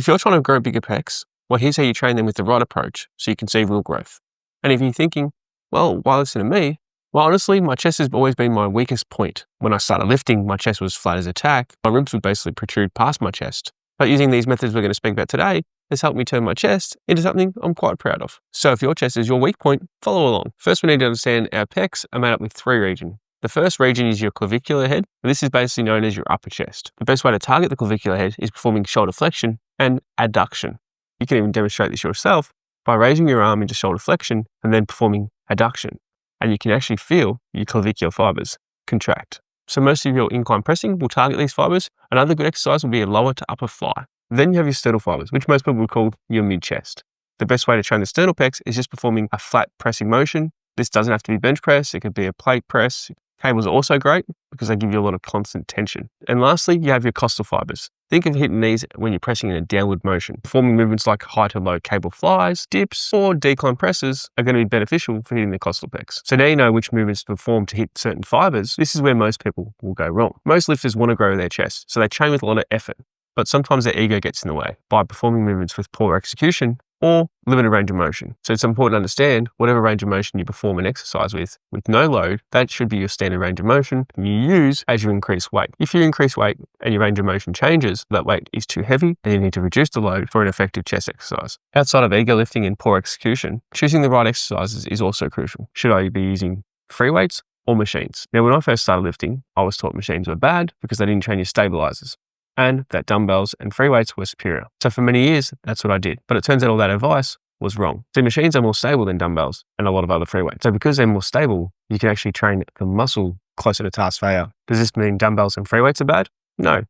If you're trying to grow bigger pecs, well, here's how you train them with the right approach so you can see real growth. And if you're thinking, well, why listen to me? Well, honestly, my chest has always been my weakest point. When I started lifting, my chest was flat as a tack. My ribs would basically protrude past my chest. But using these methods we're going to speak about today has helped me turn my chest into something I'm quite proud of. So if your chest is your weak point, follow along. First, we need to understand our pecs are made up with 3 regions. The first region is your clavicular head, and this is basically known as your upper chest. The best way to target the clavicular head is performing shoulder flexion and adduction. You can even demonstrate this yourself by raising your arm into shoulder flexion and then performing adduction. And you can actually feel your clavicular fibers contract. So most of your incline pressing will target these fibers. Another good exercise will be a lower to upper fly. Then you have your sternal fibers, which most people would call your mid-chest. The best way to train the sternal pecs is just performing a flat pressing motion. This doesn't have to be bench press. It could be a plate press. Cables are also great because they give you a lot of constant tension. And lastly, you have your costal fibers. Think of hitting these when you're pressing in a downward motion. Performing movements like high to low cable flies, dips, or decline presses are going to be beneficial for hitting the costal pecs. So now you know which movements to perform to hit certain fibers. This is where most people will go wrong. Most lifters want to grow their chest, so they train with a lot of effort. But sometimes their ego gets in the way by performing movements with poor execution or limited range of motion. So it's important to understand whatever range of motion you perform an exercise with no load, that should be your standard range of motion and you use as you increase weight. If you increase weight and your range of motion changes, that weight is too heavy, then you need to reduce the load for an effective chest exercise. Outside of ego lifting and poor execution, choosing the right exercises is also crucial. Should I be using free weights or machines? Now, when I first started lifting, I was taught machines were bad because they didn't train your stabilizers, and that dumbbells and free weights were superior. So for many years, that's what I did. But it turns out all that advice was wrong. So machines are more stable than dumbbells and a lot of other free weights. So because they're more stable, you can actually train the muscle closer to task failure. Does this mean dumbbells and free weights are bad? No.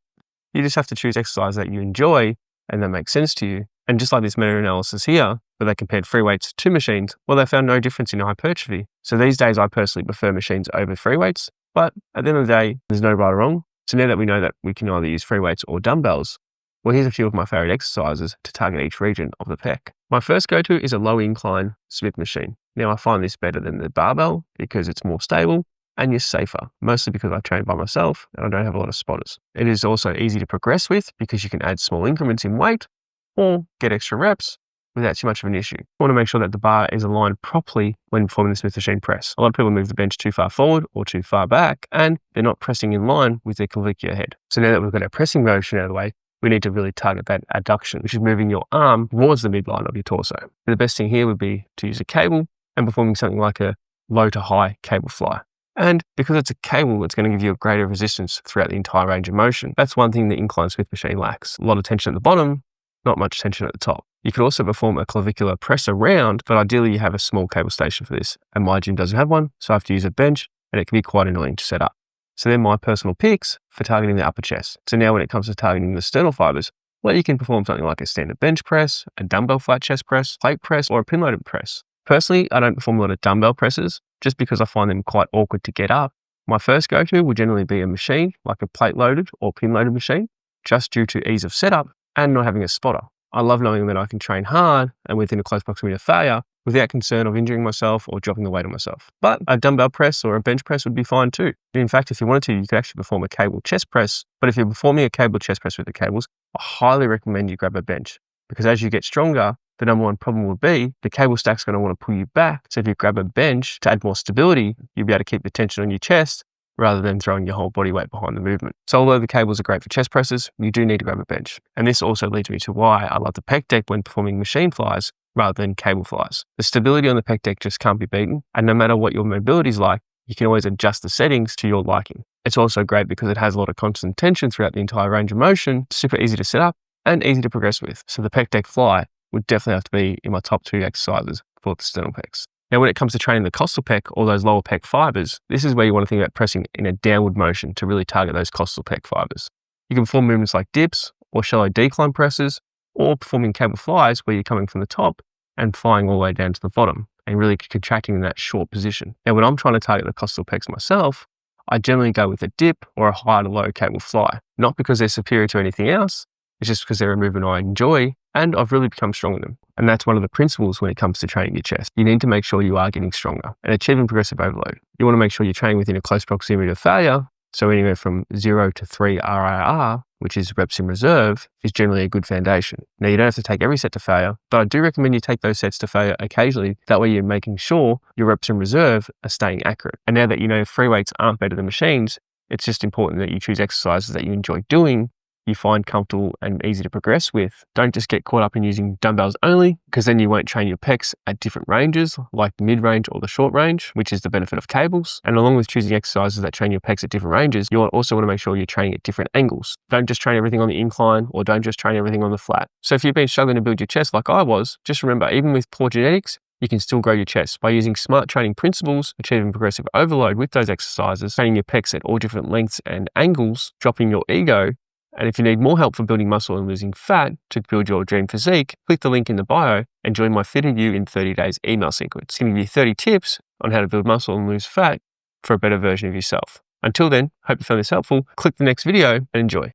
You just have to choose exercise that you enjoy and that makes sense to you. And just like this meta-analysis here, where they compared free weights to machines, well, they found no difference in hypertrophy. So these days, I personally prefer machines over free weights. But at the end of the day, there's no right or wrong. So now that we know that we can either use free weights or dumbbells, well, here's a few of my favorite exercises to target each region of the pec. My first go-to is a low incline Smith machine. Now, I find this better than the barbell because it's more stable and you're safer, mostly because I train by myself and I don't have a lot of spotters. It is also easy to progress with because you can add small increments in weight or get extra reps without too much of an issue. I want to make sure that the bar is aligned properly when performing the Smith machine press. A lot of people move the bench too far forward or too far back, and they're not pressing in line with their clavicular head. So now that we've got our pressing motion out of the way, we need to really target that adduction, which is moving your arm towards the midline of your torso. The best thing here would be to use a cable and performing something like a low to high cable fly. And because it's a cable, it's going to give you a greater resistance throughout the entire range of motion. That's one thing the incline Smith machine lacks. A lot of tension at the bottom, not much tension at the top. You could also perform a clavicular press around, but ideally you have a small cable station for this. And my gym doesn't have one, so I have to use a bench, and it can be quite annoying to set up. So they're my personal picks for targeting the upper chest. So now when it comes to targeting the sternal fibers, well, you can perform something like a standard bench press, a dumbbell flat chest press, plate press, or a pin loaded press. Personally, I don't perform a lot of dumbbell presses just because I find them quite awkward to get up. My first go-to will generally be a machine, like a plate loaded or pin loaded machine, just due to ease of setup and not having a spotter. I love knowing that I can train hard and within a close proximity of failure without concern of injuring myself or dropping the weight on myself. But a dumbbell press or a bench press would be fine too. In fact, if you wanted to, you could actually perform a cable chest press. But if you're performing a cable chest press with the cables, I highly recommend you grab a bench, because as you get stronger, the number one problem would be the cable stack's going to want to pull you back. So if you grab a bench to add more stability, you'll be able to keep the tension on your chest rather than throwing your whole body weight behind the movement. So although the cables are great for chest presses, you do need to grab a bench. And this also leads me to why I love the pec deck when performing machine flies rather than cable flies. The stability on the pec deck just can't be beaten. And no matter what your mobility is like, you can always adjust the settings to your liking. It's also great because it has a lot of constant tension throughout the entire range of motion, super easy to set up and easy to progress with. So the pec deck fly would definitely have to be in my top 2 exercises for the sternal pecs. Now, when it comes to training the costal pec or those lower pec fibers, this is where you want to think about pressing in a downward motion to really target those costal pec fibers. You can perform movements like dips or shallow decline presses, or performing cable flies where you're coming from the top and flying all the way down to the bottom and really contracting in that short position. Now, when I'm trying to target the costal pecs myself, I generally go with a dip or a high to low cable fly, not because they're superior to anything else. It's just because they're a movement I enjoy and I've really become strong in them. And that's one of the principles when it comes to training your chest. You need to make sure you are getting stronger and achieving progressive overload. You want to make sure you're training within a close proximity to failure, so anywhere from 0 to 3 RIR, which is reps in reserve, is generally a good foundation. Now, you don't have to take every set to failure, but I do recommend you take those sets to failure occasionally. That way you're making sure your reps in reserve are staying accurate. And now that you know free weights aren't better than machines, it's just important that you choose exercises that you enjoy doing, you find comfortable and easy to progress with. Don't just get caught up in using dumbbells only, because then you won't train your pecs at different ranges, like the mid-range or the short range, which is the benefit of cables. And along with choosing exercises that train your pecs at different ranges, you also want to make sure you're training at different angles. Don't just train everything on the incline, or don't just train everything on the flat. So if you've been struggling to build your chest like I was, just remember, even with poor genetics, you can still grow your chest by using smart training principles, achieving progressive overload with those exercises, training your pecs at all different lengths and angles, dropping your ego. And if you need more help for building muscle and losing fat to build your dream physique, click the link in the bio and join my Fitted You in 30 Days email sequence. It's going to give you 30 tips on how to build muscle and lose fat for a better version of yourself. Until then, hope you found this helpful. Click the next video and enjoy.